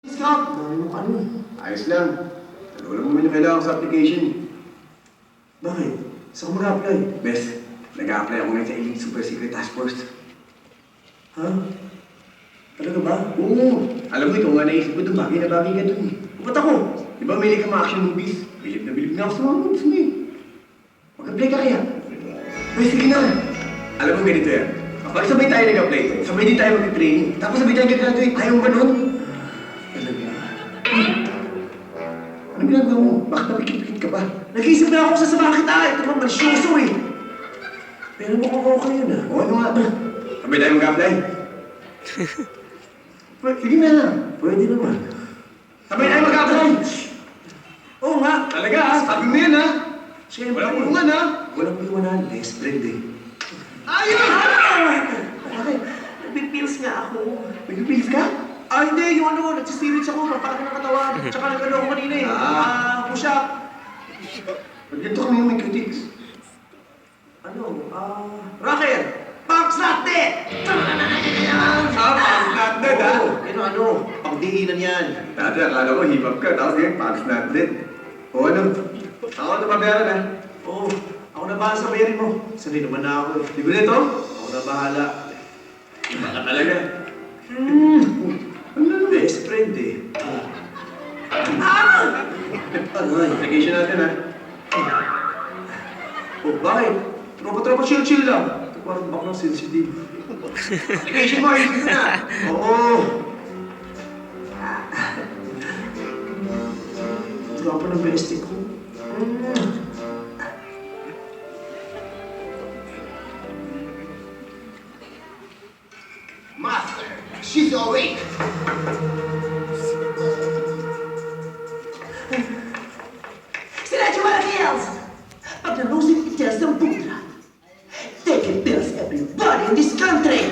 Scott, dami mong ano. Ayos lang. Wala mo naman yung kailangan sa application. Bakit? Saan ka mag-apply? Bes, nag-a-apply ako ngayon sa Elite Super Secret Task Force. Ha? Talaga ba? Oo. Alam mo, ikaw nga naisip ko doon, bagay na bagay ka doon. Ba't ako? Di ba may ka mga action movies? Bilib na ako sa mga movies mo eh. Mag-apply ka kaya? Ay, sige na. Alam mo, ganito yan. Kapag sabay tayo nag-apply, sabay din tayo mag-training. Tapos sabay tayo nag-graduate. Ayaw mo ba nun? Talaga? Ano ginagawa mo? Bakit napikit-pikit ka pa? Nag-iisip na ako sa sama kita. Ito naman malisyoso eh. Pero mukhang okay yun ah. O ano nga ba? Sabay tayo mag-apply. Sige na. Pwede naman. Sabay tayo mag-apply. Oo nga. Talaga ha? Sabi mo yan ha? Siyempre. Walang kulungan ha? Walang iwanan. Best friend eh. Ayun! Bakit? Nagpipils nga ako. Nag-pills ka? Ah, hindi. Yung ano, nagsisirits ako. Napalaki ng katawan. Tsaka nag-ano ako kanina eh. Push up. Ganito kami yung may critics. Ano? Rocker! Pumps not dead! Pumps not dead, ha? Ano? Pagdiinan yan. Dati akala ko hip-hop ka, tapos ngayon pumps not dead. O ano? Ako ito mabayaran ha? Oo. Ako na bahala sa bayarin mo. Sanay naman na ako eh. Di ba nito? Ako na bahala. Iba ka talaga. Best friend eh. Aray. Application natin ha? Oh, bakit? Tropa-tropa chill-chill lang. Ito parang baklang sensitive. Application mo, ayusin mo na. Oo. Tropa ng bestie ko. Master, she's awake. Sila Joanna Hills! Pag nalusip ito sa butra, taking pills everybody in this country!